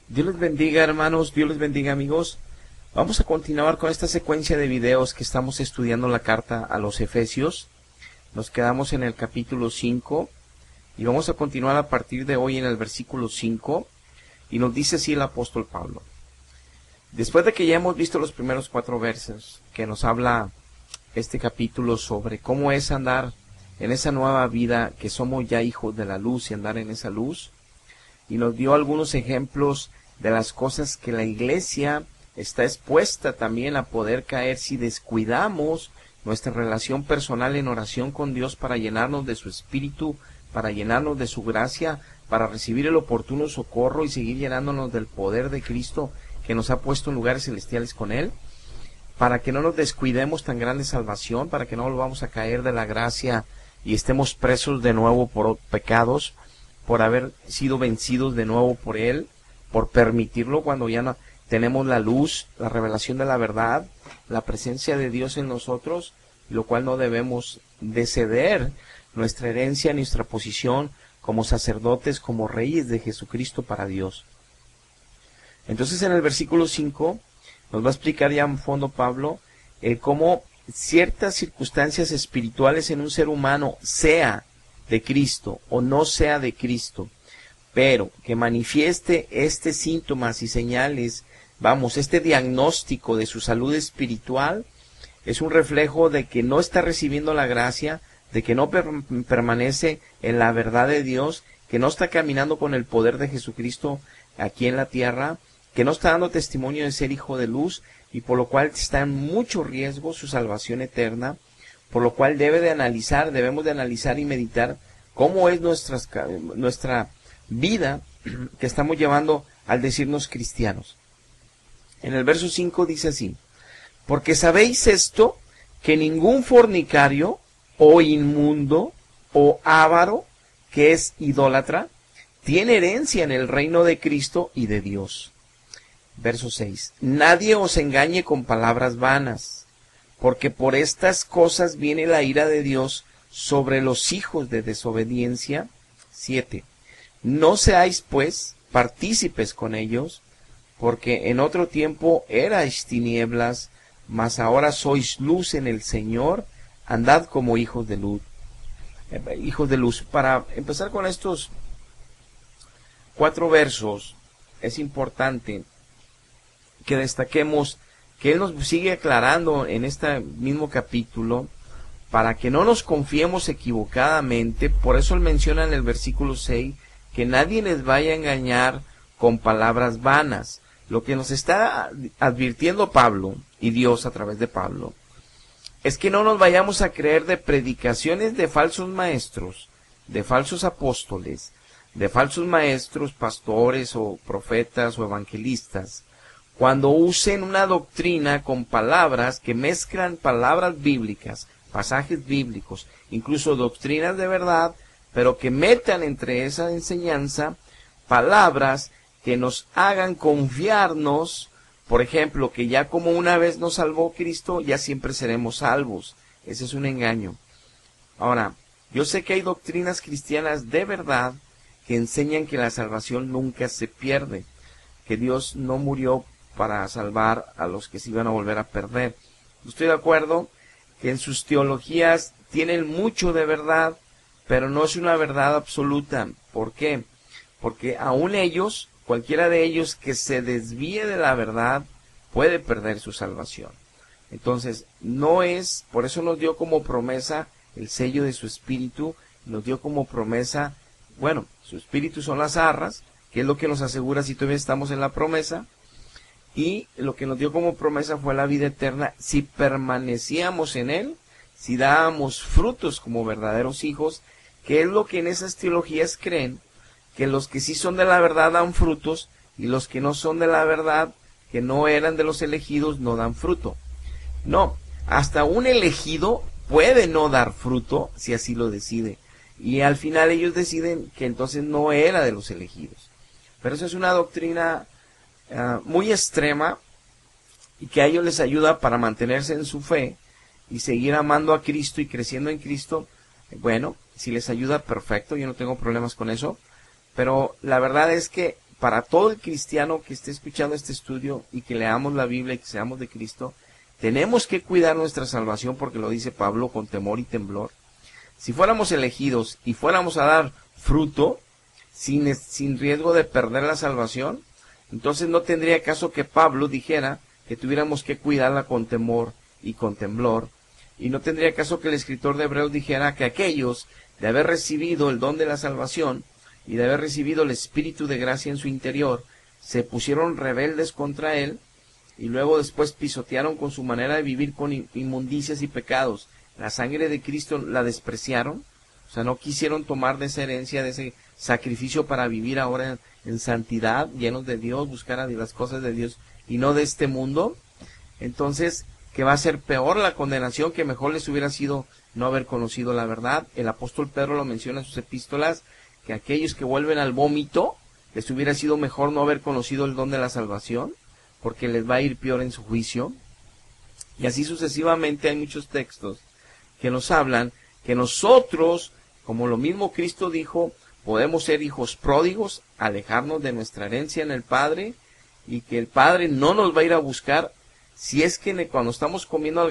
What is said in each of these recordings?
Dios les bendiga, hermanos, Dios les bendiga, amigos. Vamos a continuar con esta secuencia de videos que estamos estudiando la carta a los Efesios. Nos quedamos en el capítulo 5 y vamos a continuar a partir de hoy en el versículo 5, y nos dice así el apóstol Pablo. Después de que ya hemos visto los primeros 4 versos que nos habla este capítulo sobre cómo es andar en esa nueva vida, que somos ya hijos de la luz y andar en esa luz, y nos dio algunos ejemplos de las cosas que la iglesia está expuesta también a poder caer si descuidamos nuestra relación personal en oración con Dios para llenarnos de su Espíritu, para llenarnos de su gracia, para recibir el oportuno socorro y seguir llenándonos del poder de Cristo que nos ha puesto en lugares celestiales con Él, para que no nos descuidemos tan grande salvación, para que no volvamos a caer de la gracia y estemos presos de nuevo por pecados, por haber sido vencidos de nuevo por Él, por permitirlo cuando ya no tenemos la luz, la revelación de la verdad, la presencia de Dios en nosotros, lo cual no debemos de ceder nuestra herencia, nuestra posición como sacerdotes, como reyes de Jesucristo para Dios. Entonces en el versículo 5 nos va a explicar ya en fondo Pablo cómo ciertas circunstancias espirituales en un ser humano, sea de Cristo o no sea de Cristo, pero que manifieste síntomas y señales, este diagnóstico de su salud espiritual, es un reflejo de que no está recibiendo la gracia, de que no permanece en la verdad de Dios, que no está caminando con el poder de Jesucristo aquí en la tierra, que no está dando testimonio de ser hijo de luz, y por lo cual está en mucho riesgo su salvación eterna, por lo cual debemos de analizar y meditar cómo es nuestra vida que estamos llevando al decirnos cristianos. En el verso 5 dice así: porque sabéis esto, que ningún fornicario, o inmundo, o avaro, que es idólatra, tiene herencia en el reino de Cristo y de Dios. Verso 6. Nadie os engañe con palabras vanas, porque por estas cosas viene la ira de Dios sobre los hijos de desobediencia. 7. No seáis, pues, partícipes con ellos, porque en otro tiempo erais tinieblas, mas ahora sois luz en el Señor, andad como hijos de luz. Para empezar con estos 4 versos, es importante que destaquemos que Él nos sigue aclarando en este mismo capítulo para que no nos confiemos equivocadamente. Por eso Él menciona en el versículo 6 que nadie les vaya a engañar con palabras vanas. Lo que nos está advirtiendo Pablo y Dios a través de Pablo es que no nos vayamos a creer de predicaciones de falsos maestros, de falsos apóstoles, de falsos maestros, pastores o profetas o evangelistas, cuando usen una doctrina con palabras que mezclan palabras bíblicas, pasajes bíblicos, incluso doctrinas de verdad, pero que metan entre esa enseñanza palabras que nos hagan confiarnos, por ejemplo, que ya como una vez nos salvó Cristo, ya siempre seremos salvos. Ese es un engaño. Ahora, yo sé que hay doctrinas cristianas de verdad que enseñan que la salvación nunca se pierde, que Dios no murió para salvar a los que se iban a volver a perder. Estoy de acuerdo que en sus teologías tienen mucho de verdad, pero no es una verdad absoluta. ¿Por qué? Porque aún ellos, cualquiera de ellos que se desvíe de la verdad, puede perder su salvación. Entonces, por eso nos dio como promesa el sello de su Espíritu, nos dio como promesa, su Espíritu son las arras, que es lo que nos asegura si todavía estamos en la promesa, y lo que nos dio como promesa fue la vida eterna si permanecíamos en Él, si dábamos frutos como verdaderos hijos, que es lo que en esas teologías creen, que los que sí son de la verdad dan frutos, y los que no son de la verdad, que no eran de los elegidos, no dan fruto. No, hasta un elegido puede no dar fruto si así lo decide, y al final ellos deciden que entonces no era de los elegidos. Pero eso es una doctrina muy extrema, y que a ellos les ayuda para mantenerse en su fe y seguir amando a Cristo y creciendo en Cristo. Si les ayuda, perfecto, yo no tengo problemas con eso, pero la verdad es que para todo el cristiano que esté escuchando este estudio y que leamos la Biblia y que seamos de Cristo, tenemos que cuidar nuestra salvación porque lo dice Pablo con temor y temblor. Si fuéramos elegidos y fuéramos a dar fruto sin riesgo de perder la salvación, entonces no tendría caso que Pablo dijera que tuviéramos que cuidarla con temor y con temblor, y no tendría caso que el escritor de Hebreos dijera que aquellos de haber recibido el don de la salvación y de haber recibido el Espíritu de gracia en su interior, se pusieron rebeldes contra él y luego después pisotearon con su manera de vivir con inmundicias y pecados. La sangre de Cristo la despreciaron, o sea, no quisieron tomar de esa herencia, de ese sacrificio para vivir ahora en santidad, llenos de Dios, buscar a las cosas de Dios y no de este mundo. Entonces, que va a ser peor la condenación, que mejor les hubiera sido no haber conocido la verdad. El apóstol Pedro lo menciona en sus epístolas, que aquellos que vuelven al vómito, les hubiera sido mejor no haber conocido el don de la salvación, porque les va a ir peor en su juicio. Y así sucesivamente hay muchos textos que nos hablan que nosotros, como lo mismo Cristo dijo, podemos ser hijos pródigos, alejarnos de nuestra herencia en el Padre, y que el Padre no nos va a ir a buscar si es que cuando estamos comiendo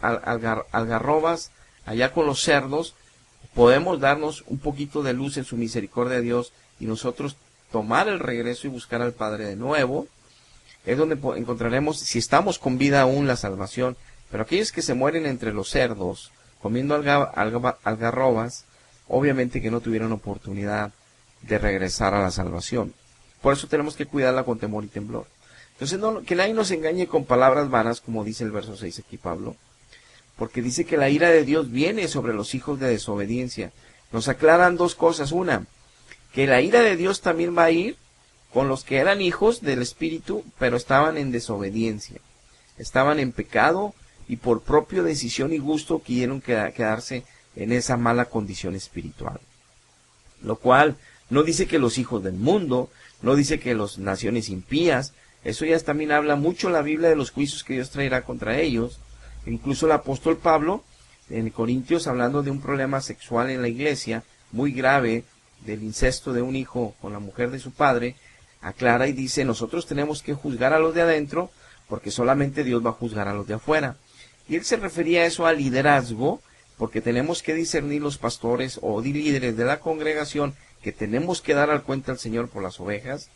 algarrobas allá con los cerdos, podemos darnos un poquito de luz en su misericordia de Dios y nosotros tomar el regreso y buscar al Padre de nuevo. Es donde encontraremos, si estamos con vida aún, la salvación. Pero aquellos que se mueren entre los cerdos, comiendo algarrobas, obviamente que no tuvieron oportunidad de regresar a la salvación. Por eso tenemos que cuidarla con temor y temblor. Entonces, que nadie nos engañe con palabras vanas, como dice el verso 6 aquí Pablo, porque dice que la ira de Dios viene sobre los hijos de desobediencia. Nos aclaran dos cosas. Una, que la ira de Dios también va a ir con los que eran hijos del Espíritu, pero estaban en desobediencia, estaban en pecado y por propia decisión y gusto quisieron quedarse en esa mala condición espiritual. Lo cual no dice que los hijos del mundo, no dice que las naciones impías, eso ya también habla mucho la Biblia de los juicios que Dios traerá contra ellos. Incluso el apóstol Pablo, en Corintios, hablando de un problema sexual en la iglesia, muy grave, del incesto de un hijo con la mujer de su padre, aclara y dice, nosotros tenemos que juzgar a los de adentro, porque solamente Dios va a juzgar a los de afuera. Y él se refería a eso al liderazgo, porque tenemos que discernir los pastores o líderes de la congregación, que tenemos que dar al cuenta al Señor por las ovejas,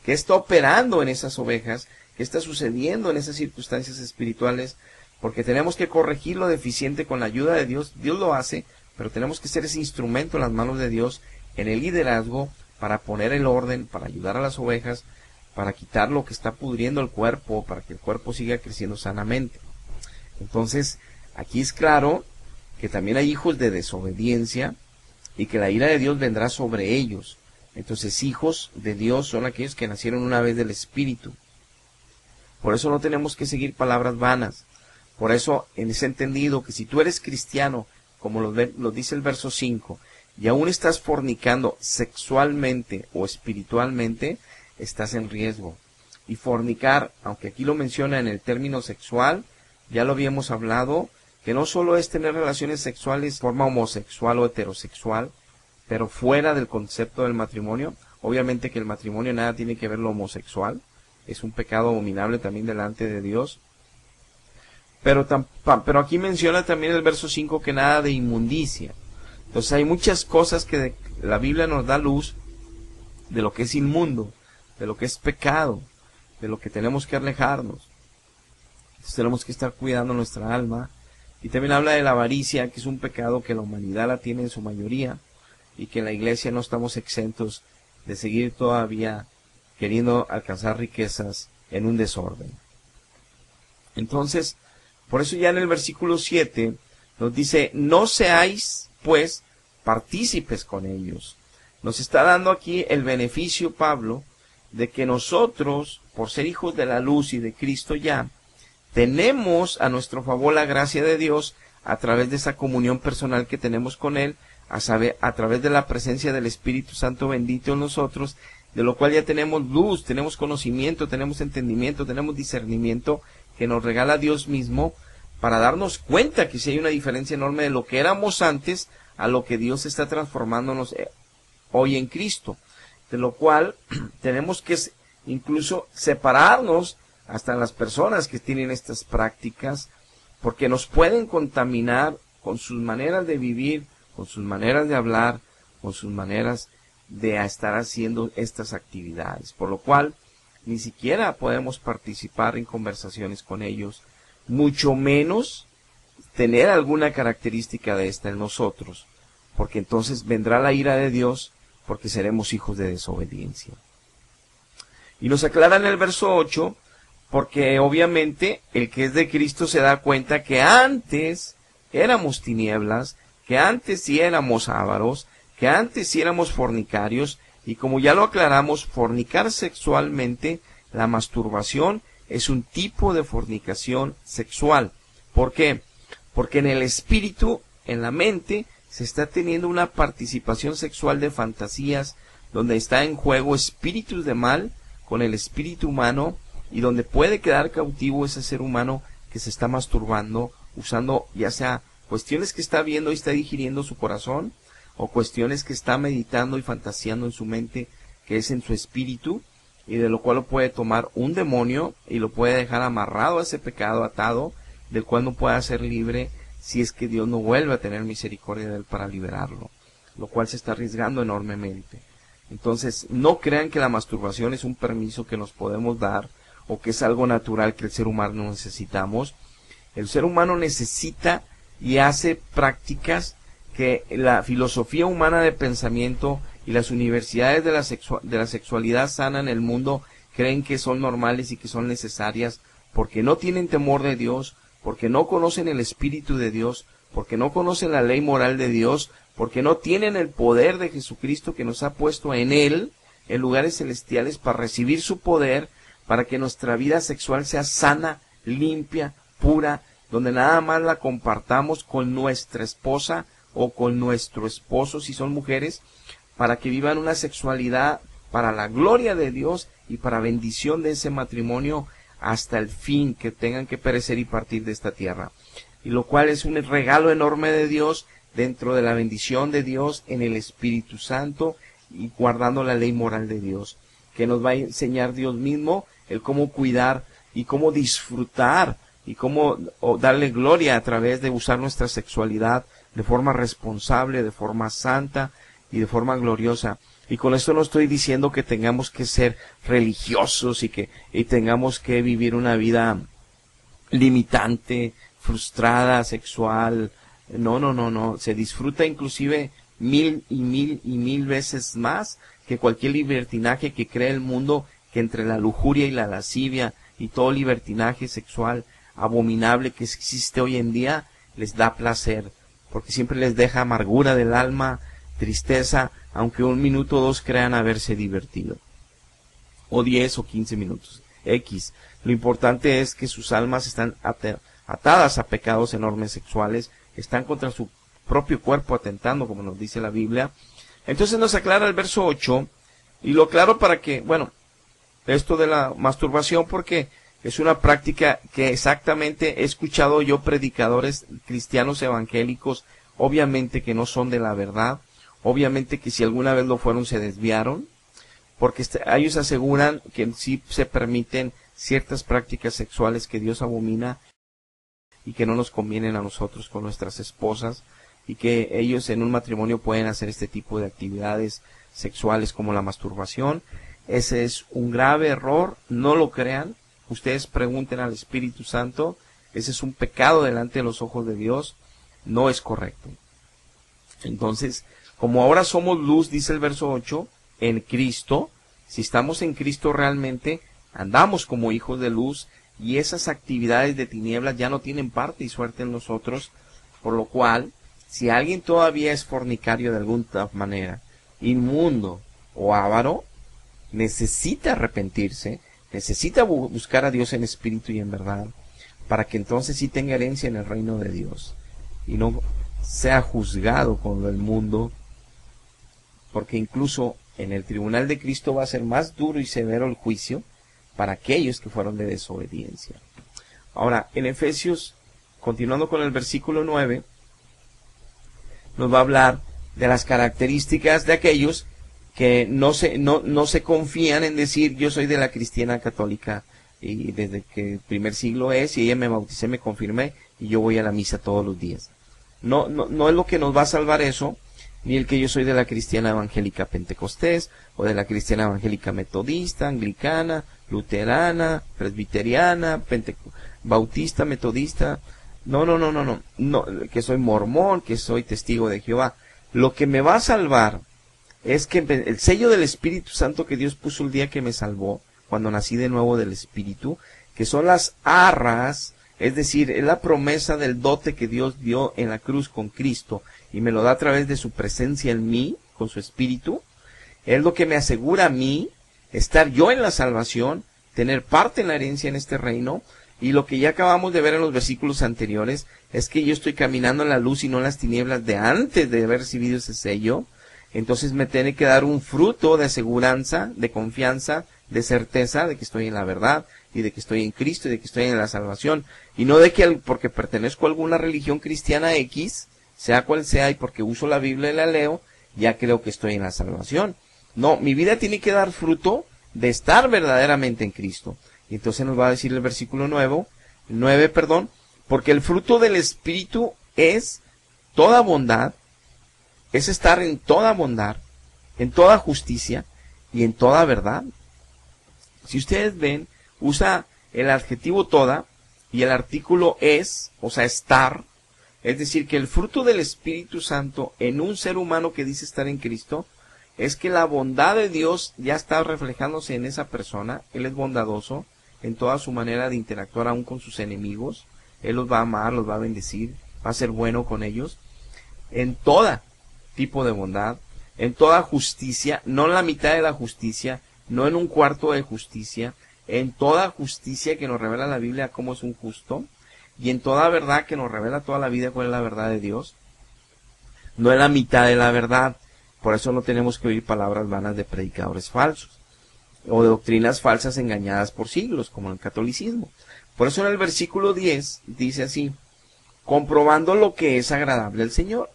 que está operando en esas ovejas, que está sucediendo en esas circunstancias espirituales, porque tenemos que corregir lo deficiente con la ayuda de Dios. Dios lo hace, pero tenemos que ser ese instrumento en las manos de Dios, en el liderazgo, para poner el orden, para ayudar a las ovejas, para quitar lo que está pudriendo el cuerpo, para que el cuerpo siga creciendo sanamente. Entonces, aquí es claro que también hay hijos de desobediencia y que la ira de Dios vendrá sobre ellos. Entonces, hijos de Dios son aquellos que nacieron una vez del Espíritu. Por eso no tenemos que seguir palabras vanas. Por eso, en ese entendido, que si tú eres cristiano, como lo dice el verso 5, y aún estás fornicando sexualmente o espiritualmente, estás en riesgo. Y fornicar, aunque aquí lo menciona en el término sexual, ya lo habíamos hablado, que no solo es tener relaciones sexuales de forma homosexual o heterosexual, pero fuera del concepto del matrimonio. Obviamente que el matrimonio nada tiene que ver lo homosexual, es un pecado abominable también delante de Dios. Pero aquí menciona también el verso 5 que nada de inmundicia. Entonces hay muchas cosas que la Biblia nos da luz de lo que es inmundo, de lo que es pecado, de lo que tenemos que alejarnos. Entonces tenemos que estar cuidando nuestra alma. Y también habla de la avaricia, que es un pecado que la humanidad la tiene en su mayoría, y que en la iglesia no estamos exentos de seguir todavía queriendo alcanzar riquezas en un desorden. Entonces, por eso ya en el versículo 7 nos dice, no seáis pues partícipes con ellos. Nos está dando aquí el beneficio, Pablo, de que nosotros, por ser hijos de la luz y de Cristo ya, tenemos a nuestro favor la gracia de Dios a través de esa comunión personal que tenemos con Él, a través de la presencia del Espíritu Santo bendito en nosotros, de lo cual ya tenemos luz, tenemos conocimiento, tenemos entendimiento, tenemos discernimiento que nos regala Dios mismo, para darnos cuenta que sí hay una diferencia enorme de lo que éramos antes a lo que Dios está transformándonos hoy en Cristo. de lo cual tenemos que incluso separarnos hasta las personas que tienen estas prácticas, porque nos pueden contaminar con sus maneras de vivir, con sus maneras de hablar, con sus maneras de estar haciendo estas actividades, por lo cual ni siquiera podemos participar en conversaciones con ellos, mucho menos tener alguna característica de esta en nosotros, porque entonces vendrá la ira de Dios, porque seremos hijos de desobediencia. Y nos aclara en el verso 8, porque obviamente el que es de Cristo se da cuenta que antes éramos tinieblas, que antes sí éramos ávaros, que antes sí éramos fornicarios, y como ya lo aclaramos, fornicar sexualmente, la masturbación es un tipo de fornicación sexual. ¿Por qué? Porque en el espíritu, en la mente, se está teniendo una participación sexual de fantasías, donde está en juego espíritus de mal con el espíritu humano, y donde puede quedar cautivo ese ser humano que se está masturbando, usando ya sea cuestiones que está viendo y está digiriendo su corazón, o cuestiones que está meditando y fantaseando en su mente, que es en su espíritu, y de lo cual lo puede tomar un demonio y lo puede dejar amarrado a ese pecado, atado, del cual no puede ser libre si es que Dios no vuelve a tener misericordia de él para liberarlo, lo cual se está arriesgando enormemente. Entonces, no crean que la masturbación es un permiso que nos podemos dar o que es algo natural que el ser humano necesitamos. El ser humano necesita y hace prácticas que la filosofía humana de pensamiento y las universidades de la sexualidad sana en el mundo creen que son normales y que son necesarias, porque no tienen temor de Dios, porque no conocen el Espíritu de Dios, porque no conocen la ley moral de Dios, porque no tienen el poder de Jesucristo que nos ha puesto en Él, en lugares celestiales, para recibir su poder, para que nuestra vida sexual sea sana, limpia, pura, donde nada más la compartamos con nuestra esposa o con nuestro esposo si son mujeres, para que vivan una sexualidad para la gloria de Dios y para bendición de ese matrimonio hasta el fin, que tengan que perecer y partir de esta tierra. Y lo cual es un regalo enorme de Dios, dentro de la bendición de Dios en el Espíritu Santo y guardando la ley moral de Dios, que nos va a enseñar Dios mismo el cómo cuidar y cómo disfrutar y cómo darle gloria a través de usar nuestra sexualidad de forma responsable, de forma santa y de forma gloriosa. Y con esto no estoy diciendo que tengamos que ser religiosos y tengamos que vivir una vida limitante, frustrada, sexual. No. Se disfruta inclusive mil veces más que cualquier libertinaje que cree el mundo, que entre la lujuria y la lascivia y todo libertinaje sexual abominable que existe hoy en día les da placer, porque siempre les deja amargura del alma, tristeza, aunque un minuto o dos crean haberse divertido, o 10 o 15 minutos, X. Lo importante es que sus almas están atadas a pecados enormes sexuales, están contra su propio cuerpo atentando, como nos dice la Biblia. Entonces nos aclara el verso 8, y lo aclaro para que, esto de la masturbación, porque es una práctica que exactamente he escuchado yo predicadores cristianos evangélicos, obviamente que no son de la verdad, obviamente que si alguna vez lo fueron se desviaron, porque ellos aseguran que sí se permiten ciertas prácticas sexuales que Dios abomina y que no nos convienen a nosotros con nuestras esposas, y que ellos en un matrimonio pueden hacer este tipo de actividades sexuales como la masturbación. Ese es un grave error, no lo crean. Ustedes pregunten al Espíritu Santo, ese es un pecado delante de los ojos de Dios, no es correcto. Entonces, como ahora somos luz, dice el verso 8, en Cristo, si estamos en Cristo realmente, andamos como hijos de luz, y esas actividades de tinieblas ya no tienen parte y suerte en nosotros, por lo cual, si alguien todavía es fornicario de alguna manera, inmundo o avaro, necesita arrepentirse, necesita buscar a Dios en espíritu y en verdad, para que entonces sí tenga herencia en el reino de Dios, y no sea juzgado con el mundo, porque incluso en el tribunal de Cristo va a ser más duro y severo el juicio para aquellos que fueron de desobediencia. Ahora, en Efesios, continuando con el versículo 9, nos va a hablar de las características de aquellos que no se confían en decir yo soy de la cristiana católica y desde que el primer siglo es, y ella me bauticé, me confirmé y yo voy a la misa todos los días. No es lo que nos va a salvar eso, ni el que yo soy de la cristiana evangélica pentecostés, o de la cristiana evangélica metodista, anglicana, luterana, presbiteriana, bautista, metodista. No, que soy mormón, que soy testigo de Jehová. Lo que me va a salvar es que el sello del Espíritu Santo que Dios puso el día que me salvó, cuando nací de nuevo del Espíritu, que son las arras, es decir, es la promesa del dote que Dios dio en la cruz con Cristo y me lo da a través de su presencia en mí, con su Espíritu, es lo que me asegura a mí estar yo en la salvación, tener parte en la herencia en este reino, y lo que ya acabamos de ver en los versículos anteriores es que yo estoy caminando en la luz y no en las tinieblas de antes de haber recibido ese sello. Entonces me tiene que dar un fruto de aseguranza, de confianza, de certeza de que estoy en la verdad y de que estoy en Cristo y de que estoy en la salvación, y no de que porque pertenezco a alguna religión cristiana X, sea cual sea, y porque uso la Biblia y la leo, ya creo que estoy en la salvación. No, mi vida tiene que dar fruto de estar verdaderamente en Cristo. Y entonces nos va a decir el versículo 9, porque el fruto del Espíritu es toda bondad, es estar en toda bondad, en toda justicia y en toda verdad. Si ustedes ven, usa el adjetivo toda y el artículo es, o sea, estar. Es decir, que el fruto del Espíritu Santo en un ser humano que dice estar en Cristo es que la bondad de Dios ya está reflejándose en esa persona. Él es bondadoso en toda su manera de interactuar aún con sus enemigos. Él los va a amar, los va a bendecir, va a ser bueno con ellos. En toda tipo de bondad, en toda justicia, no en la mitad de la justicia, no en un cuarto de justicia, en toda justicia que nos revela la Biblia cómo es un justo, y en toda verdad que nos revela toda la vida cuál es la verdad de Dios, no en la mitad de la verdad. Por eso no tenemos que oír palabras vanas de predicadores falsos, o de doctrinas falsas engañadas por siglos, como en el catolicismo. Por eso en el versículo 10 dice así, comprobando lo que es agradable al Señor.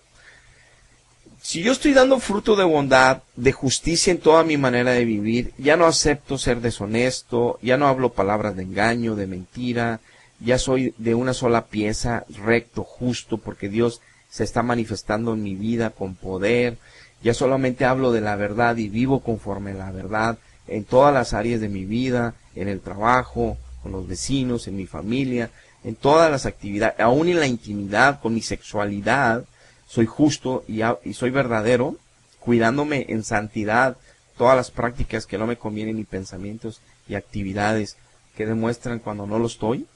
Si yo estoy dando fruto de bondad, de justicia en toda mi manera de vivir, ya no acepto ser deshonesto, ya no hablo palabras de engaño, de mentira, ya soy de una sola pieza, recto, justo, porque Dios se está manifestando en mi vida con poder, ya solamente hablo de la verdad y vivo conforme a la verdad en todas las áreas de mi vida, en el trabajo, con los vecinos, en mi familia, en todas las actividades, aún en la intimidad, con mi sexualidad. Soy justo y soy verdadero, cuidándome en santidad todas las prácticas que no me convienen y pensamientos y actividades que demuestran cuando no lo estoy.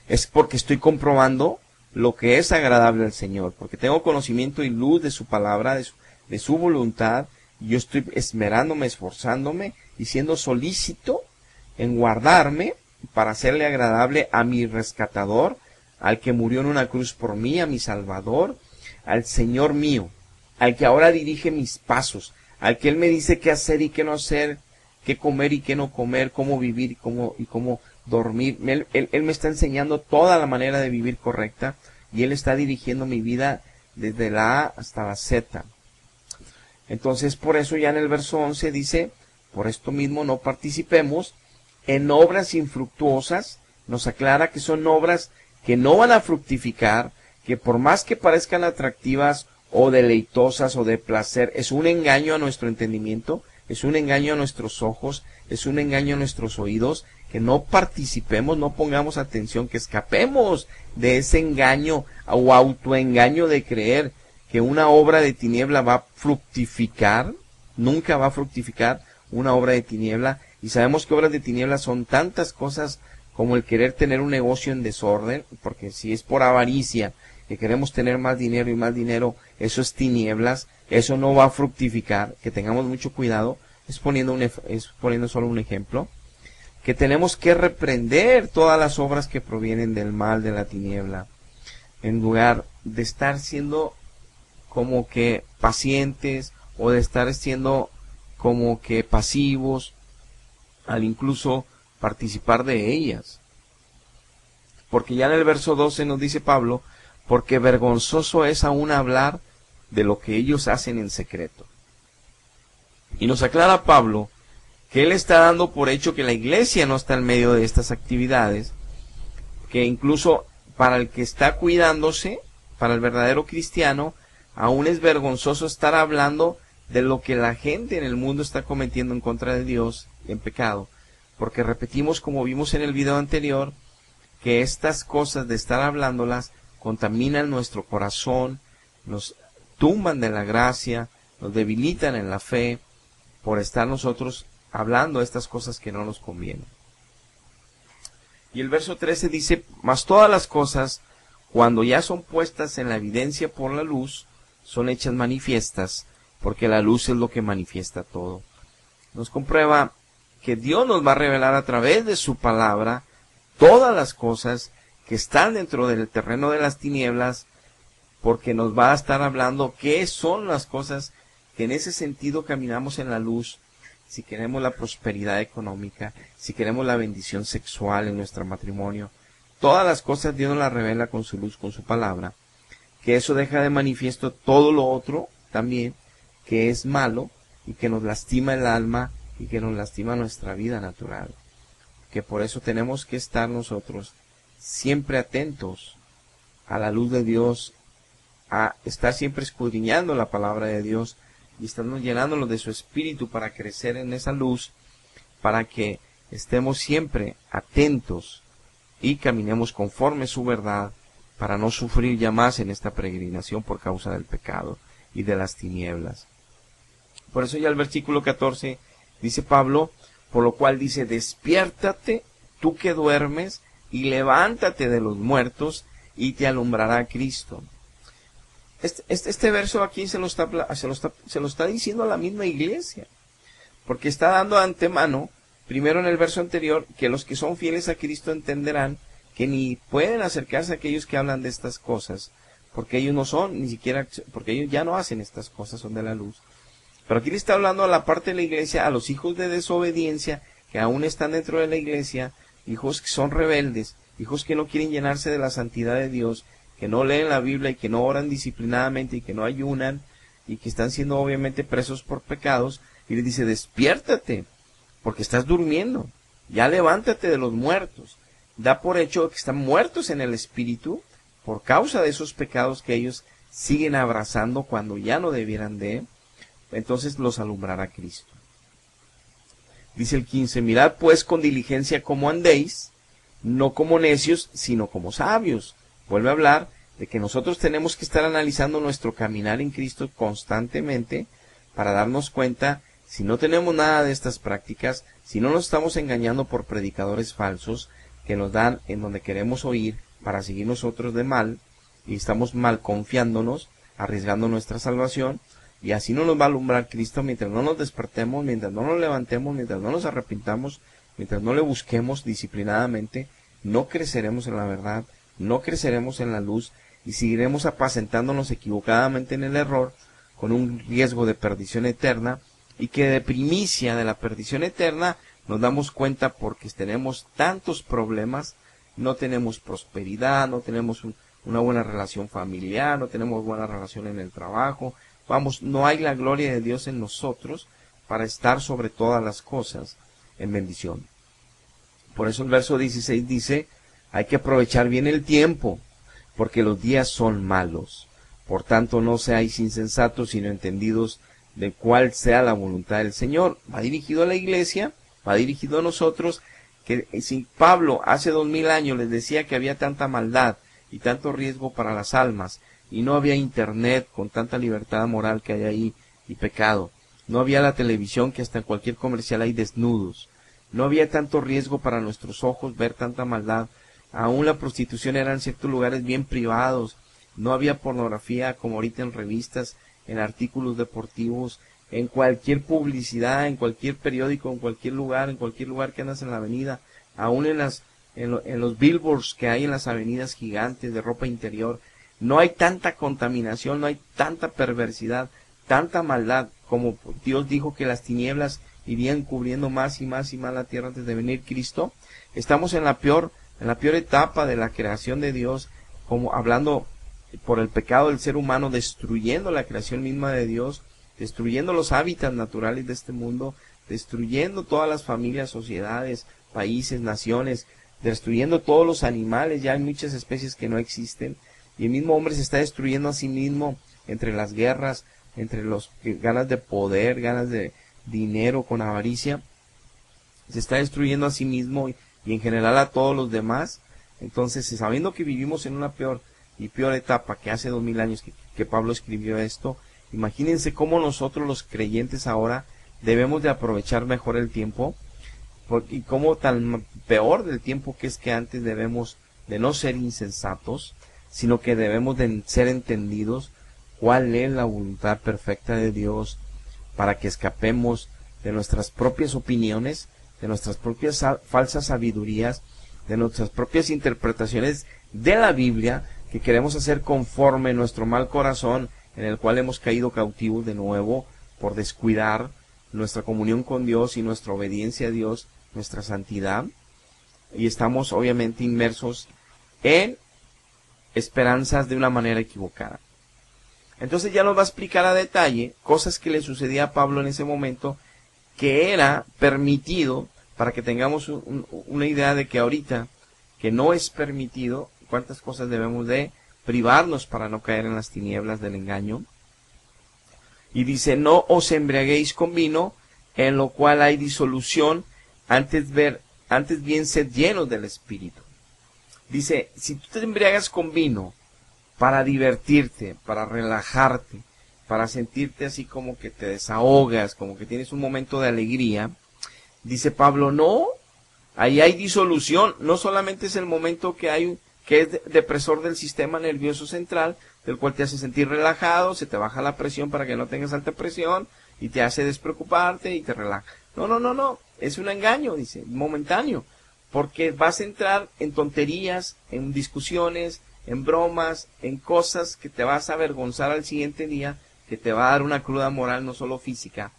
Es porque estoy comprobando lo que es agradable al Señor, porque tengo conocimiento y luz de su palabra, de su voluntad, y yo estoy esmerándome, esforzándome y siendo solícito en guardarme para hacerle agradable a mi rescatador, al que murió en una cruz por mí, a mi Salvador, al Señor mío, al que ahora dirige mis pasos, al que Él me dice qué hacer y qué no hacer, qué comer y qué no comer, cómo vivir y cómo dormir. Él me está enseñando toda la manera de vivir correcta y Él está dirigiendo mi vida desde la A hasta la Z. Entonces, por eso ya en el verso 11 dice, por esto mismo no participemos en obras infructuosas. Nos aclara que son obras que no van a fructificar, que por más que parezcan atractivas o deleitosas o de placer, es un engaño a nuestro entendimiento, es un engaño a nuestros ojos, es un engaño a nuestros oídos, que no participemos, no pongamos atención, que escapemos de ese engaño o autoengaño de creer que una obra de tiniebla va a fructificar. Nunca va a fructificar una obra de tiniebla, y sabemos que obras de tiniebla son tantas cosas como el querer tener un negocio en desorden, porque si es por avaricia, que queremos tener más dinero y más dinero, eso es tinieblas, eso no va a fructificar, que tengamos mucho cuidado. Es poniendo solo un ejemplo, que tenemos que reprender todas las obras que provienen del mal, de la tiniebla, en lugar de estar siendo como que pacientes o de estar siendo como que pasivos al incluso participar de ellas. Porque ya en el verso 12 nos dice Pablo, porque vergonzoso es aún hablar de lo que ellos hacen en secreto. Y nos aclara Pablo que él está dando por hecho que la iglesia no está en medio de estas actividades, que incluso para el que está cuidándose, para el verdadero cristiano, aún es vergonzoso estar hablando de lo que la gente en el mundo está cometiendo en contra de Dios en pecado. Porque repetimos, como vimos en el video anterior, que estas cosas de estar hablándolas contaminan nuestro corazón, nos tumban de la gracia, nos debilitan en la fe, por estar nosotros hablando estas cosas que no nos convienen. Y el verso 13 dice, mas todas las cosas, cuando ya son puestas en la evidencia por la luz, son hechas manifiestas, porque la luz es lo que manifiesta todo. Nos comprueba que Dios nos va a revelar a través de su palabra todas las cosas que están dentro del terreno de las tinieblas, porque nos va a estar hablando qué son las cosas que en ese sentido caminamos en la luz, si queremos la prosperidad económica, si queremos la bendición sexual en nuestro matrimonio. Todas las cosas Dios nos las revela con su luz, con su palabra, que eso deja de manifiesto todo lo otro también, que es malo y que nos lastima el alma y que nos lastima nuestra vida natural. Que por eso tenemos que estar nosotros siempre atentos a la luz de Dios, a estar siempre escudriñando la palabra de Dios y estamos llenándonos de su espíritu para crecer en esa luz, para que estemos siempre atentos y caminemos conforme su verdad, para no sufrir ya más en esta peregrinación por causa del pecado y de las tinieblas. Por eso ya el versículo 14 dice Pablo, por lo cual dice, despiértate tú que duermes y levántate de los muertos y te alumbrará Cristo. Este verso aquí se lo está diciendo a la misma iglesia, porque está dando de antemano, primero en el verso anterior, que los que son fieles a Cristo entenderán que ni pueden acercarse a aquellos que hablan de estas cosas, porque ellos no son, ni siquiera, porque ellos ya no hacen estas cosas, son de la luz. Pero aquí le está hablando a la parte de la iglesia, a los hijos de desobediencia, que aún están dentro de la iglesia, hijos que son rebeldes, hijos que no quieren llenarse de la santidad de Dios, que no leen la Biblia y que no oran disciplinadamente y que no ayunan y que están siendo obviamente presos por pecados, y les dice, despiértate, porque estás durmiendo, ya levántate de los muertos. Da por hecho que están muertos en el espíritu por causa de esos pecados que ellos siguen abrazando cuando ya no debieran de, entonces los alumbrará Cristo. Dice el 15, mirad pues con diligencia cómo andéis, no como necios, sino como sabios. Vuelve a hablar de que nosotros tenemos que estar analizando nuestro caminar en Cristo constantemente para darnos cuenta si no tenemos nada de estas prácticas, si no nos estamos engañando por predicadores falsos que nos dan en donde queremos oír para seguir nosotros de mal y estamos mal confiándonos, arriesgando nuestra salvación, y así no nos va a alumbrar Cristo mientras no nos despertemos, mientras no nos levantemos, mientras no nos arrepintamos, mientras no le busquemos disciplinadamente, no creceremos en la verdad, no creceremos en la luz y seguiremos apacentándonos equivocadamente en el error con un riesgo de perdición eterna, y que de primicia de la perdición eterna nos damos cuenta porque tenemos tantos problemas, no tenemos prosperidad, no tenemos una buena relación familiar, no tenemos buena relación en el trabajo, no hay la gloria de Dios en nosotros para estar sobre todas las cosas en bendición. Por eso el verso 16 dice, hay que aprovechar bien el tiempo, porque los días son malos. Por tanto, no seáis insensatos, sino entendidos de cuál sea la voluntad del Señor. Va dirigido a la iglesia, va dirigido a nosotros, que si Pablo hace 2000 años les decía que había tanta maldad y tanto riesgo para las almas, y no había internet con tanta libertad moral que hay ahí y pecado, no había la televisión que hasta en cualquier comercial hay desnudos, no había tanto riesgo para nuestros ojos ver tanta maldad, aún la prostitución era en ciertos lugares bien privados, no había pornografía como ahorita en revistas, en artículos deportivos, en cualquier publicidad, en cualquier periódico, en cualquier lugar que andas en la avenida, aún en los billboards que hay en las avenidas gigantes de ropa interior. No hay tanta contaminación, no hay tanta perversidad, tanta maldad, como Dios dijo que las tinieblas irían cubriendo más y más y más la tierra antes de venir Cristo. Estamos en la peor etapa de la creación de Dios, como hablando por el pecado del ser humano, destruyendo la creación misma de Dios, destruyendo los hábitats naturales de este mundo, destruyendo todas las familias, sociedades, países, naciones, destruyendo todos los animales. Ya hay muchas especies que no existen, y el mismo hombre se está destruyendo a sí mismo entre las guerras, entre los ganas de poder, ganas de dinero, con avaricia. Se está destruyendo a sí mismo y en general a todos los demás. Entonces, sabiendo que vivimos en una peor etapa que hace 2000 años que Pablo escribió esto, imagínense cómo nosotros los creyentes ahora debemos de aprovechar mejor el tiempo, y cómo tan peor del tiempo que es que antes debemos de no ser insensatos, sino que debemos de ser entendidos cuál es la voluntad perfecta de Dios, para que escapemos de nuestras propias opiniones, de nuestras propias falsas sabidurías, de nuestras propias interpretaciones de la Biblia, que queremos hacer conforme nuestro mal corazón, en el cual hemos caído cautivos de nuevo por descuidar nuestra comunión con Dios y nuestra obediencia a Dios, nuestra santidad, y estamos obviamente inmersos en esperanzas de una manera equivocada. Entonces ya nos va a explicar a detalle cosas que le sucedía a Pablo en ese momento, que era permitido, para que tengamos una idea de que ahorita, que no es permitido, cuántas cosas debemos de privarnos para no caer en las tinieblas del engaño. Y dice, no os embriaguéis con vino, en lo cual hay disolución, antes bien sed llenos del Espíritu. Dice, si tú te embriagas con vino para divertirte, para relajarte, para sentirte así como que te desahogas, como que tienes un momento de alegría, dice Pablo, no, ahí hay disolución. No solamente es el momento que es depresor del sistema nervioso central, del cual te hace sentir relajado, se te baja la presión para que no tengas alta presión, y te hace despreocuparte y te relaja. No, es un engaño, dice, momentáneo, porque vas a entrar en tonterías, en discusiones, en bromas, en cosas que te vas a avergonzar al siguiente día, que te va a dar una cruda moral, no solo física,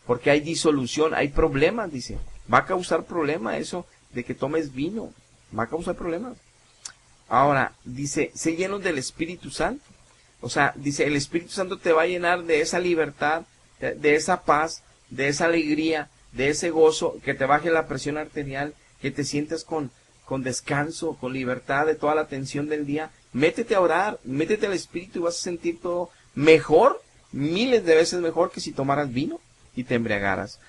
porque hay disolución, hay problemas, dice, va a causar problemas eso de que tomes vino, va a causar problemas. Ahora, dice, sé llenos del Espíritu Santo. O sea, dice, el Espíritu Santo te va a llenar de esa libertad, de esa paz, de esa alegría, de ese gozo, que te baje la presión arterial, que te sientas con descanso, con libertad de toda la tensión del día. Métete a orar, métete al Espíritu y vas a sentir todo mejor, miles de veces mejor que si tomaras vino y te embriagaras.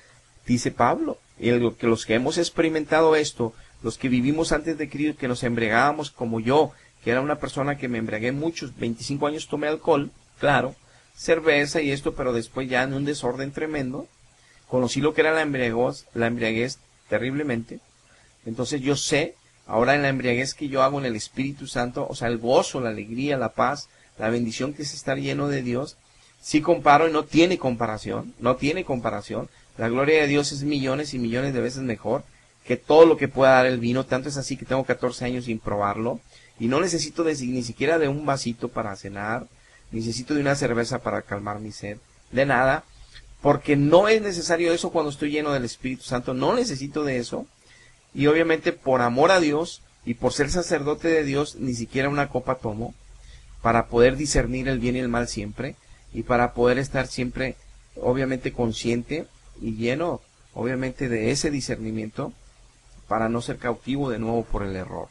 Dice Pablo, que los que hemos experimentado esto, los que vivimos antes de Cristo, que nos embriagábamos como yo, que era una persona que me embriagué muchos, 25 años tomé alcohol, claro, cerveza y esto, pero después ya en un desorden tremendo, conocí lo que era la embriaguez terriblemente. Entonces yo sé, ahora en la embriaguez que yo hago en el Espíritu Santo, o sea, el gozo, la alegría, la paz, la bendición que es estar lleno de Dios, sí comparo y no tiene comparación, la gloria de Dios es millones y millones de veces mejor que todo lo que pueda dar el vino. Tanto es así que tengo 14 años sin probarlo, y no necesito ni siquiera de un vasito para cenar, necesito de una cerveza para calmar mi sed, de nada, porque no es necesario eso cuando estoy lleno del Espíritu Santo, no necesito de eso. Y obviamente por amor a Dios y por ser sacerdote de Dios, ni siquiera una copa tomo, para poder discernir el bien y el mal siempre, y para poder estar siempre obviamente consciente y lleno obviamente de ese discernimiento, para no ser cautivo de nuevo por el error.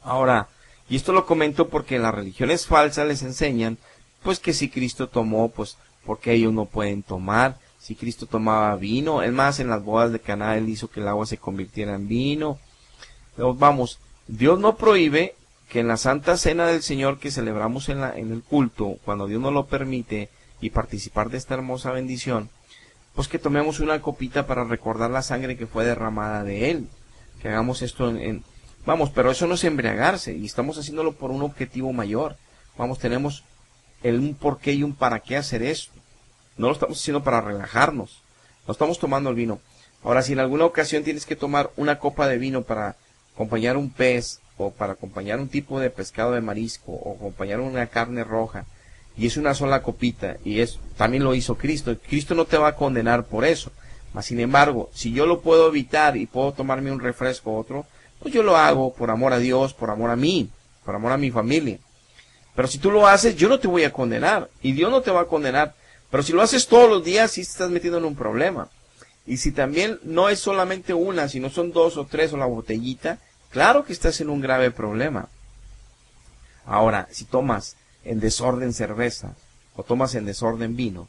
Ahora, y esto lo comento porque en las religiones falsas les enseñan, pues que si Cristo tomó, pues porque ellos no pueden tomar. Si Cristo tomaba vino, es más, en las bodas de Caná Él hizo que el agua se convirtiera en vino. Pero vamos, Dios no prohíbe que en la Santa Cena del Señor que celebramos en el culto, cuando Dios nos lo permite, y participar de esta hermosa bendición, pues que tomemos una copita para recordar la sangre que fue derramada de Él. Que hagamos esto vamos, pero eso no es embriagarse, y estamos haciéndolo por un objetivo mayor. Vamos, tenemos un porqué y un para qué hacer esto. No lo estamos haciendo para relajarnos, no estamos tomando el vino. Ahora, si en alguna ocasión tienes que tomar una copa de vino para acompañar un pez, o para acompañar un tipo de pescado de marisco, o acompañar una carne roja, y es una sola copita, y también lo hizo Cristo. Cristo no te va a condenar por eso. Mas, sin embargo, si yo lo puedo evitar y puedo tomarme un refresco o otro, pues yo lo hago por amor a Dios, por amor a mí, por amor a mi familia. Pero si tú lo haces, yo no te voy a condenar, y Dios no te va a condenar, Pero si lo haces todos los días, sí te estás metiendo en un problema. Y si también no es solamente una, sino son 2 o 3 o la botellita, claro que estás en un grave problema. Ahora, si tomas en desorden cerveza o tomas en desorden vino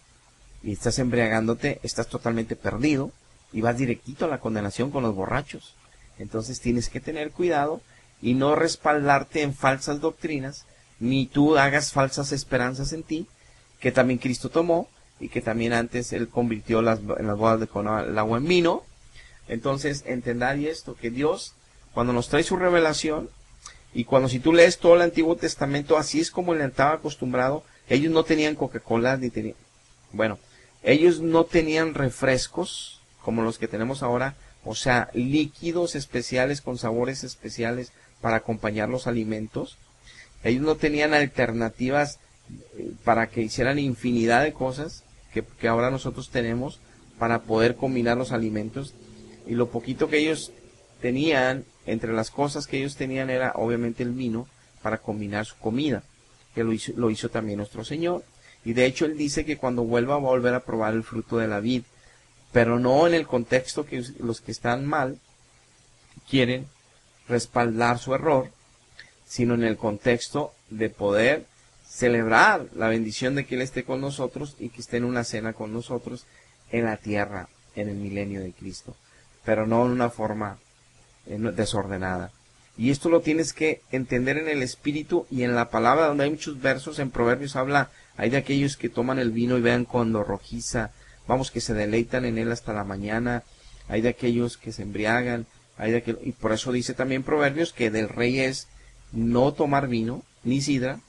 y estás embriagándote, estás totalmente perdido y vas directito a la condenación con los borrachos. Entonces tienes que tener cuidado y no respaldarte en falsas doctrinas, ni tú hagas falsas esperanzas en ti, que también Cristo tomó y que también antes Él convirtió en las bodas de Caná el agua en vino. Entonces, entendáis esto, que Dios, cuando nos trae su revelación, y cuando si tú lees todo el Antiguo Testamento, así es como Él estaba acostumbrado. Ellos no tenían Coca-Cola, ni tenían, bueno, ellos no tenían refrescos como los que tenemos ahora, o sea, líquidos especiales con sabores especiales para acompañar los alimentos. Ellos no tenían alternativas para que hicieran infinidad de cosas que ahora nosotros tenemos para poder combinar los alimentos. Y lo poquito que ellos tenían, entre las cosas que ellos tenían era obviamente el vino para combinar su comida, que lo hizo también nuestro Señor. Y de hecho Él dice que cuando vuelva va a volver a probar el fruto de la vid, pero no en el contexto que los que están mal quieren respaldar su error, sino en el contexto de poder celebrar la bendición de que Él esté con nosotros y que esté en una cena con nosotros en la tierra, en el milenio de Cristo, pero no en una forma desordenada. Y esto lo tienes que entender en el Espíritu y en la palabra, donde hay muchos versos. En Proverbios habla, hay de aquellos que toman el vino y vean cuando rojiza, vamos, que se deleitan en él hasta la mañana, hay de aquellos que se embriagan, y por eso dice también Proverbios que del rey es no tomar vino ni sidra,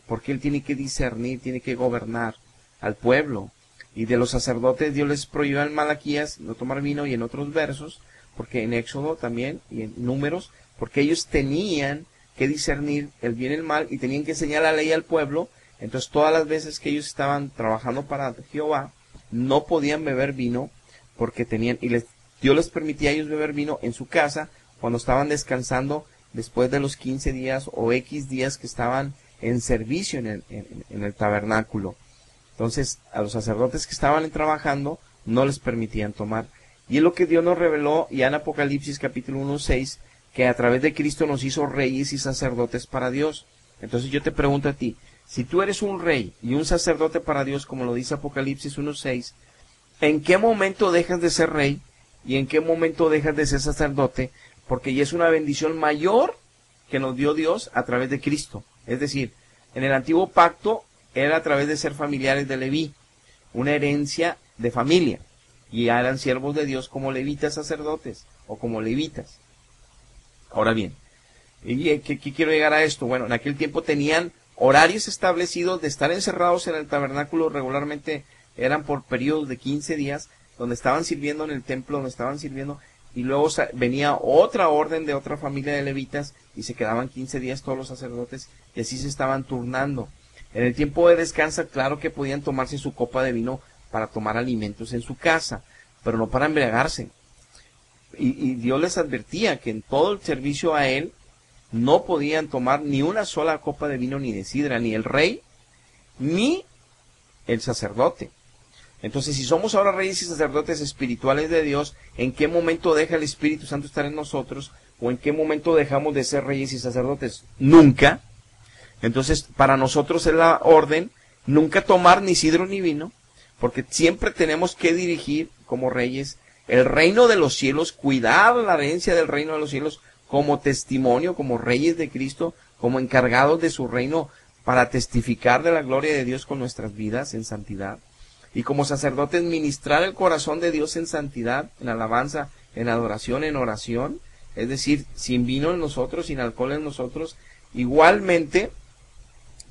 porque él tiene que discernir, tiene que gobernar al pueblo. Y de los sacerdotes Dios les prohíbe en Malaquías no tomar vino, y en otros versos, porque en Éxodo también y en Números, porque ellos tenían que discernir el bien y el mal y tenían que enseñar la ley al pueblo. Entonces todas las veces que ellos estaban trabajando para Jehová no podían beber vino, porque tenían, Dios les permitía a ellos beber vino en su casa cuando estaban descansando después de los 15 días o X días que estaban en servicio en el tabernáculo. Entonces a los sacerdotes que estaban trabajando no les permitían tomar. Y es lo que Dios nos reveló ya en Apocalipsis capítulo 1:6, que a través de Cristo nos hizo reyes y sacerdotes para Dios. Entonces yo te pregunto a ti, si tú eres un rey y un sacerdote para Dios, como lo dice Apocalipsis 1:6, ¿en qué momento dejas de ser rey y en qué momento dejas de ser sacerdote? Porque ya es una bendición mayor que nos dio Dios a través de Cristo. Es decir, en el antiguo pacto era a través de ser familiares de Leví, una herencia de familia, y ya eran siervos de Dios como levitas sacerdotes o como levitas. Ahora bien, ¿y qué quiero llegar a esto? Bueno, en aquel tiempo tenían horarios establecidos de estar encerrados en el tabernáculo. Regularmente eran por periodos de 15 días, donde estaban sirviendo en el templo, donde estaban sirviendo, y luego venía otra orden de otra familia de levitas, y se quedaban 15 días todos los sacerdotes, y así se estaban turnando. En el tiempo de descanso, claro que podían tomarse su copa de vino para tomar alimentos en su casa, pero no para embriagarse. Y Dios les advertía que en todo el servicio a Él no podían tomar ni una sola copa de vino ni de sidra, ni el rey, ni el sacerdote. Entonces, si somos ahora reyes y sacerdotes espirituales de Dios, ¿en qué momento deja el Espíritu Santo estar en nosotros? ¿O en qué momento dejamos de ser reyes y sacerdotes? Nunca. Entonces, para nosotros es la orden nunca tomar ni sidro ni vino, porque siempre tenemos que dirigir como reyes el reino de los cielos, cuidar la herencia del reino de los cielos como testimonio, como reyes de Cristo, como encargados de su reino, para testificar de la gloria de Dios con nuestras vidas en santidad. Y como sacerdotes ministrar el corazón de Dios en santidad, en alabanza, en adoración, en oración, es decir, sin vino en nosotros, sin alcohol en nosotros, igualmente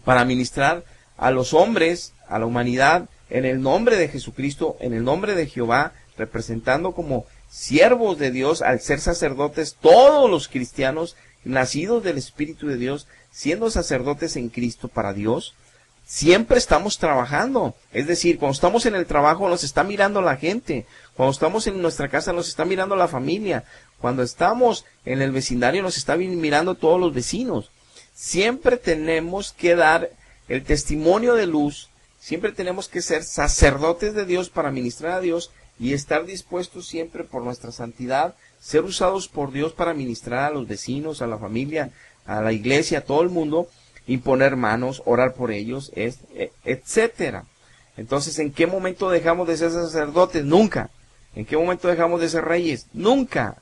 para ministrar a los hombres, a la humanidad, en el nombre de Jesucristo, en el nombre de Jehová, representando como siervos de Dios, al ser sacerdotes, todos los cristianos nacidos del Espíritu de Dios, siendo sacerdotes en Cristo para Dios, siempre estamos trabajando. Es decir, cuando estamos en el trabajo nos está mirando la gente, cuando estamos en nuestra casa nos está mirando la familia, cuando estamos en el vecindario nos está mirando todos los vecinos. Siempre tenemos que dar el testimonio de luz Siempre tenemos que ser sacerdotes de Dios para ministrar a Dios y estar dispuestos siempre por nuestra santidad, ser usados por Dios para ministrar a los vecinos, a la familia, a la iglesia, a todo el mundo, imponer manos, orar por ellos, etcétera. Entonces, ¿en qué momento dejamos de ser sacerdotes? Nunca. ¿En qué momento dejamos de ser reyes? Nunca.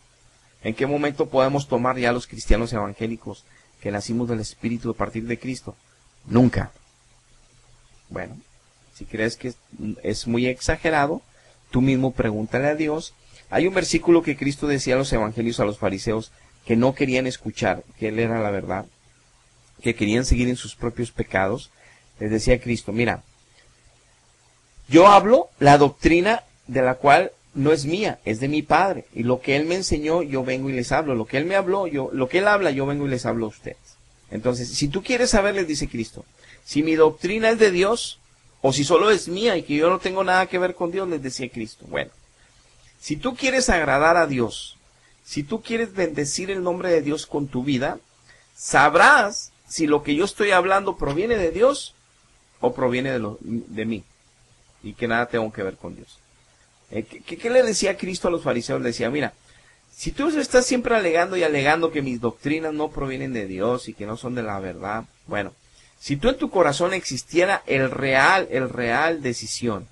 ¿En qué momento podemos tomar ya los cristianos evangélicos que nacimos del Espíritu a partir de Cristo? Nunca. Bueno, si crees que es muy exagerado, tú mismo pregúntale a Dios. Hay un versículo que Cristo decía a los evangelios, a los fariseos, que no querían escuchar, que Él era la verdad, que querían seguir en sus propios pecados. Les decía Cristo, mira, yo hablo la doctrina de la cual no es mía, es de mi Padre. Y lo que Él me enseñó, yo vengo y les hablo. Lo que Él me habló, lo que Él habla, yo vengo y les hablo a ustedes. Entonces, si tú quieres saber, les dice Cristo, si mi doctrina es de Dios, o si solo es mía y que yo no tengo nada que ver con Dios, les decía Cristo. Bueno, si tú quieres agradar a Dios, si tú quieres bendecir el nombre de Dios con tu vida, sabrás si lo que yo estoy hablando proviene de Dios o proviene de mí. Y que nada tengo que ver con Dios. ¿Qué le decía Cristo a los fariseos? Le decía, mira, si tú estás siempre alegando y alegando que mis doctrinas no provienen de Dios y que no son de la verdad, bueno, si tú en tu corazón existiera el real decisión,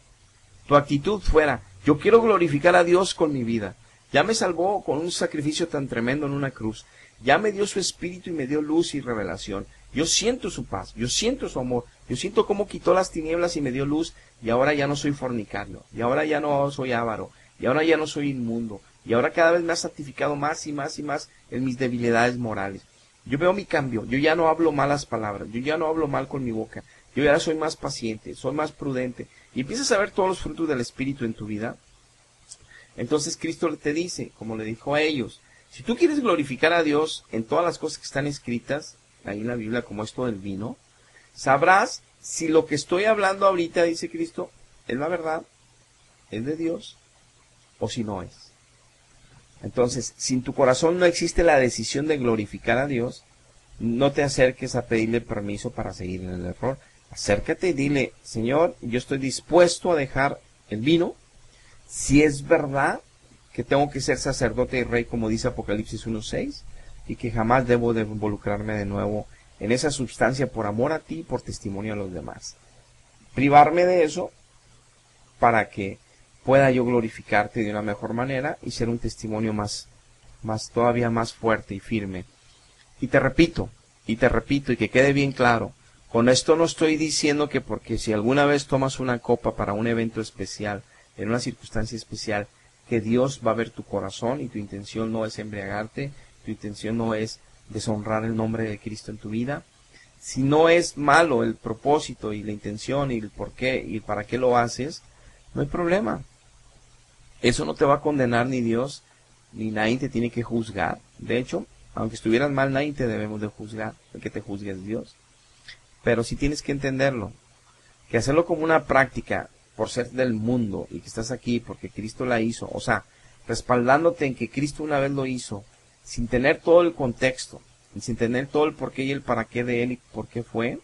tu actitud fuera, yo quiero glorificar a Dios con mi vida, ya me salvó con un sacrificio tan tremendo en una cruz, ya me dio su espíritu y me dio luz y revelación, yo siento su paz, yo siento su amor, yo siento cómo quitó las tinieblas y me dio luz, y ahora ya no soy fornicario, y ahora ya no soy avaro, y ahora ya no soy inmundo, y ahora cada vez me ha santificado más y más y más en mis debilidades morales. Yo veo mi cambio, yo ya no hablo malas palabras, yo ya no hablo mal con mi boca, yo ya soy más paciente, soy más prudente, y empiezas a ver todos los frutos del Espíritu en tu vida. Entonces Cristo te dice, como le dijo a ellos, si tú quieres glorificar a Dios en todas las cosas que están escritas ahí en la Biblia, como esto del vino, sabrás si lo que estoy hablando ahorita, dice Cristo, es la verdad, es de Dios, o si no es. Entonces, si en tu corazón no existe la decisión de glorificar a Dios, no te acerques a pedirle permiso para seguir en el error. Acércate y dile, Señor, yo estoy dispuesto a dejar el vino, si es verdad que tengo que ser sacerdote y rey, como dice Apocalipsis 1:6, y que jamás debo de involucrarme de nuevo en esa sustancia por amor a ti y por testimonio a los demás. Privarme de eso para que pueda yo glorificarte de una mejor manera y ser un testimonio todavía más fuerte y firme. Y te repito, y que quede bien claro, con esto no estoy diciendo que porque si alguna vez tomas una copa para un evento especial, en una circunstancia especial, que Dios va a ver tu corazón y tu intención no es embriagarte, tu intención no es deshonrar el nombre de Cristo en tu vida. Si no es malo el propósito y la intención y el por qué y para qué lo haces, no hay problema. Eso no te va a condenar ni Dios, ni nadie te tiene que juzgar. De hecho, aunque estuvieras mal, nadie te debemos de juzgar, el que te juzgue es Dios. Pero sí tienes que entenderlo, que hacerlo como una práctica por ser del mundo y que estás aquí porque Cristo la hizo, o sea, respaldándote en que Cristo una vez lo hizo, sin tener todo el contexto, sin tener todo el por qué y el para qué de él y por qué fue,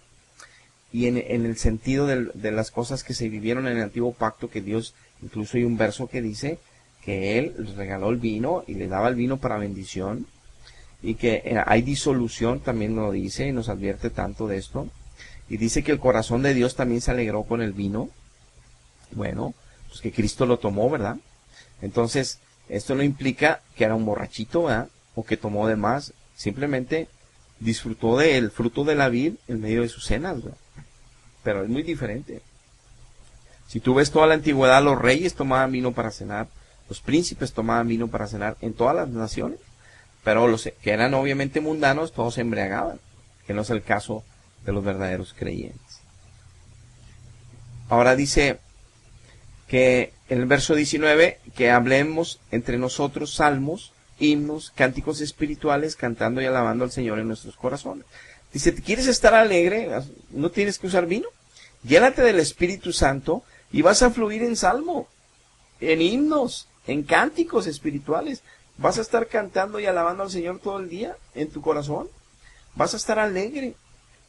y en el sentido de las cosas que se vivieron en el antiguo pacto, que Dios, incluso hay un verso que dice que Él les regaló el vino y le daba el vino para bendición, y que hay disolución, también lo dice y nos advierte tanto de esto, y dice que el corazón de Dios también se alegró con el vino. Bueno, pues que Cristo lo tomó, ¿verdad? Entonces, esto no implica que era un borrachito, ¿verdad? O que tomó de más, simplemente disfrutó del fruto de la vid en medio de sus cenas, ¿verdad? Pero es muy diferente. Si tú ves toda la antigüedad, los reyes tomaban vino para cenar, los príncipes tomaban vino para cenar en todas las naciones, pero los que eran obviamente mundanos, todos se embriagaban, que no es el caso de los verdaderos creyentes. Ahora dice que en el verso 19, que hablemos entre nosotros salmos, himnos, cánticos espirituales, cantando y alabando al Señor en nuestros corazones. Dice, ¿quieres estar alegre? No tienes que usar vino. Llénate del Espíritu Santo y vas a fluir en salmo, en himnos, en cánticos espirituales. Vas a estar cantando y alabando al Señor todo el día en tu corazón. Vas a estar alegre.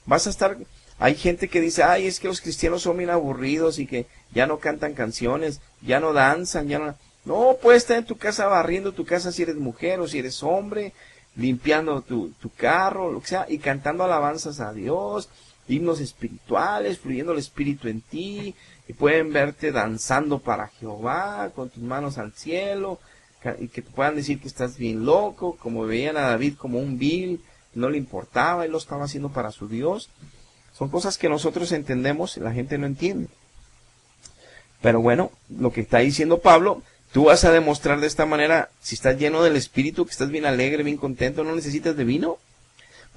Vas a estar Hay gente que dice, ay, es que los cristianos son bien aburridos y que ya no cantan canciones, ya no danzan, ya no... No, puedes estar en tu casa barriendo tu casa si eres mujer o si eres hombre, limpiando tu carro, lo que sea, y cantando alabanzas a Dios, himnos espirituales, fluyendo el Espíritu en ti, y pueden verte danzando para Jehová, con tus manos al cielo, y que te puedan decir que estás bien loco, como veían a David como un vil, no le importaba, él lo estaba haciendo para su Dios. Son cosas que nosotros entendemos y la gente no entiende. Pero bueno, lo que está diciendo Pablo, tú vas a demostrar de esta manera, si estás lleno del Espíritu, que estás bien alegre, bien contento, no necesitas de vino.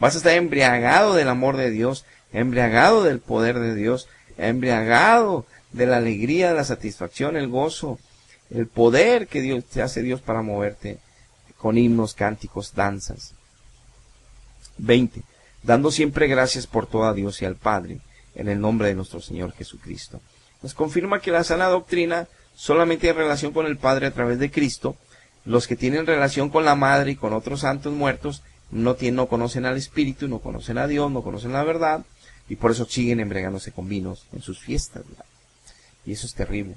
Vas a estar embriagado del amor de Dios, embriagado del poder de Dios, embriagado de la alegría, de la satisfacción, el gozo, el poder que Dios te hace Dios para moverte con himnos, cánticos, danzas. 20. Dando siempre gracias por todo a Dios y al Padre, en el nombre de nuestro Señor Jesucristo. Nos confirma que la sana doctrina solamente hay relación con el Padre a través de Cristo. Los que tienen relación con la Madre y con otros santos muertos no conocen al Espíritu, no conocen a Dios, no conocen la verdad, y por eso siguen embriagándose con vinos en sus fiestas, ¿verdad? Y eso es terrible.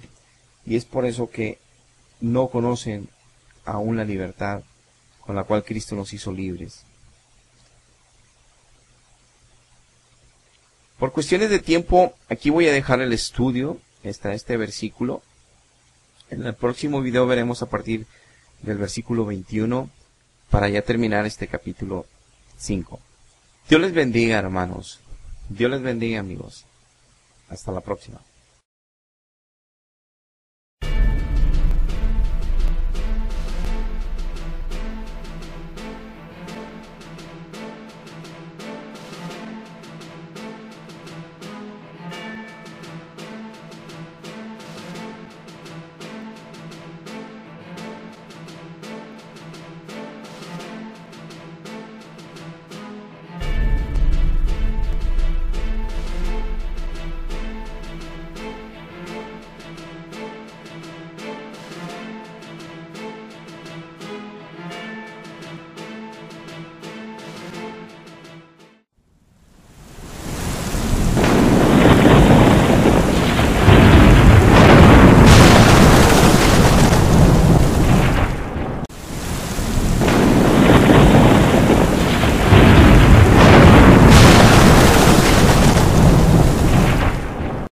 Y es por eso que no conocen aún la libertad con la cual Cristo nos hizo libres. Por cuestiones de tiempo, aquí voy a dejar el estudio, este versículo. En el próximo video veremos a partir del versículo 21 para ya terminar este capítulo 5. Dios les bendiga, hermanos. Dios les bendiga, amigos. Hasta la próxima.